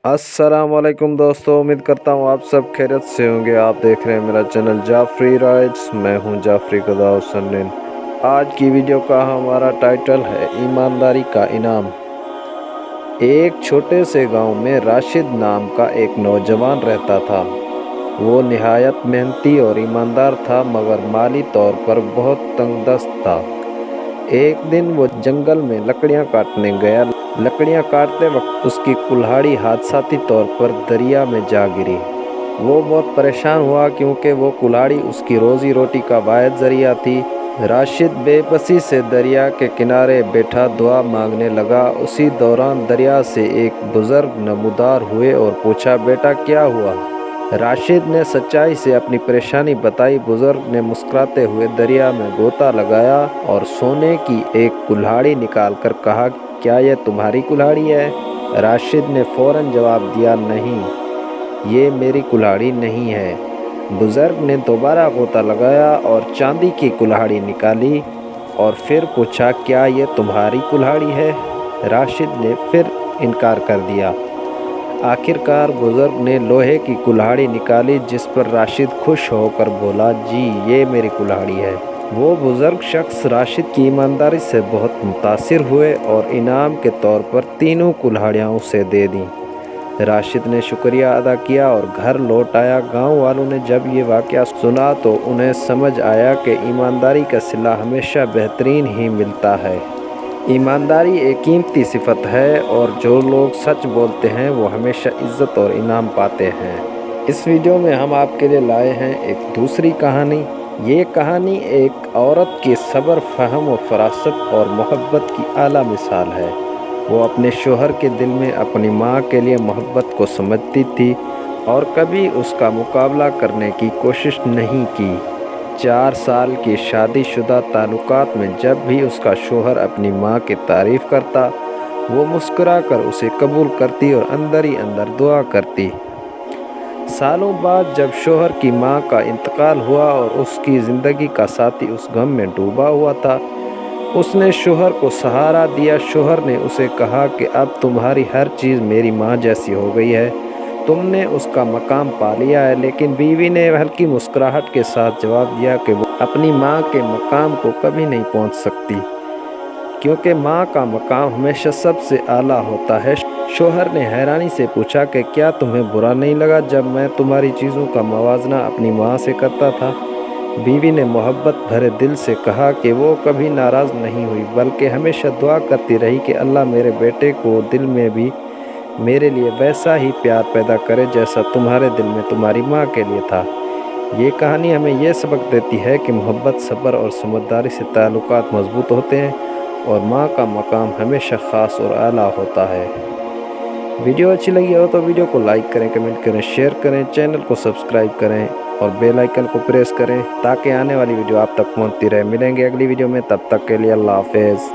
अस्सलाम वालेकुम दोस्तों, उम्मीद करता हूँ आप सब खैरियत से होंगे। आप देख रहे हैं मेरा चैनल जाफरी राइड्स। मैं हूँ जाफरी गदा सन्निन। आज की वीडियो का हमारा टाइटल है ईमानदारी का इनाम। एक छोटे से गांव में राशिद नाम का एक नौजवान रहता था। वो निहायत मेहनती और ईमानदार था, मगर माली तौर पर बहुत तंगदस्त था। एक दिन वो जंगल में लकड़ियाँ काटने गया। लकड़ियाँ काटते वक्त उसकी कुल्हाड़ी हादसाती तौर पर दरिया में जा गिरी। वो बहुत परेशान हुआ, क्योंकि वो कुल्हाड़ी उसकी रोज़ी रोटी का वाहिद ज़रिया थी। राशिद बेबसी से दरिया के किनारे बैठा दुआ मांगने लगा। उसी दौरान दरिया से एक बुज़ुर्ग नमूदार हुए और पूछा, बेटा क्या हुआ? राशिद ने सच्चाई से अपनी परेशानी बताई। बुजुर्ग ने मुस्कुराते हुए दरिया में गोता लगाया और सोने की एक कुल्हाड़ी निकालकर कहा, क्या यह तुम्हारी कुल्हाड़ी है? राशिद ने फौरन जवाब दिया, नहीं, ये मेरी कुल्हाड़ी नहीं है। बुजुर्ग ने दोबारा गोता लगाया और चांदी की कुल्हाड़ी निकाली और फिर पूछा, क्या यह तुम्हारी कुल्हाड़ी है? राशिद ने फिर इनकार कर दिया। आखिरकार बुजुर्ग ने लोहे की कुल्हाड़ी निकाली, जिस पर राशिद खुश होकर बोला, जी ये मेरी कुल्हाड़ी है। वो बुजुर्ग शख्स राशिद की ईमानदारी से बहुत मुतासिर हुए और इनाम के तौर पर तीनों कुल्हाड़ियाँ उसे दे दीं। राशिद ने शुक्रिया अदा किया और घर लौट आया। गांव वालों ने जब ये वाक़या सुना तो उन्हें समझ आया कि ईमानदारी का सिला हमेशा बेहतरीन ही मिलता है। ईमानदारी एक कीमती सिफत है और जो लोग सच बोलते हैं वो हमेशा इज़्ज़त और इनाम पाते हैं। इस वीडियो में हम आपके लिए लाए हैं एक दूसरी कहानी। ये कहानी एक औरत के सब्र, फ़हम और फ़रासत और मोहब्बत की आला मिसाल है। वो अपने शोहर के दिल में अपनी माँ के लिए मोहब्बत को समझती थी और कभी उसका मुकाबला करने की कोशिश नहीं की। 4 साल की शादीशुदा ताल्लुकात में जब भी उसका शोहर अपनी माँ की तारीफ़ करता, वो मुस्कुराकर उसे कबूल करती और अंदर ही अंदर दुआ करती। सालों बाद जब शोहर की माँ का इंतकाल हुआ और उसकी ज़िंदगी का साथी उस गम में डूबा हुआ था, उसने शोहर को सहारा दिया। शोहर ने उसे कहा कि अब तुम्हारी हर चीज़ मेरी माँ जैसी हो गई है, तुमने उसका मकाम पा लिया है। लेकिन बीवी ने हल्की मुस्कुराहट के साथ जवाब दिया कि वो अपनी माँ के मकाम को कभी नहीं पहुँच सकती, क्योंकि माँ का मकाम हमेशा सबसे आला होता है। शोहर ने हैरानी से पूछा कि क्या तुम्हें बुरा नहीं लगा जब मैं तुम्हारी चीज़ों का मवाजना अपनी माँ से करता था? बीवी ने मोहब्बत भरे दिल से कहा कि वो कभी नाराज़ नहीं हुई, बल्कि हमेशा दुआ करती रही कि अल्लाह मेरे बेटे को दिल में भी मेरे लिए वैसा ही प्यार पैदा करे जैसा तुम्हारे दिल में तुम्हारी माँ के लिए था। ये कहानी हमें यह सबक देती है कि मोहब्बत, सब्र और समझदारी से ताल्लुकात मजबूत होते हैं और माँ का मकाम हमेशा ख़ास और आला होता है। वीडियो अच्छी लगी हो तो वीडियो को लाइक करें, कमेंट करें, शेयर करें, चैनल को सब्सक्राइब करें और बेल आइकन को प्रेस करें ताकि आने वाली वीडियो आप तक पहुंचती रहे। मिलेंगे अगली वीडियो में, तब तक के लिए अल्लाह हाफ़िज़।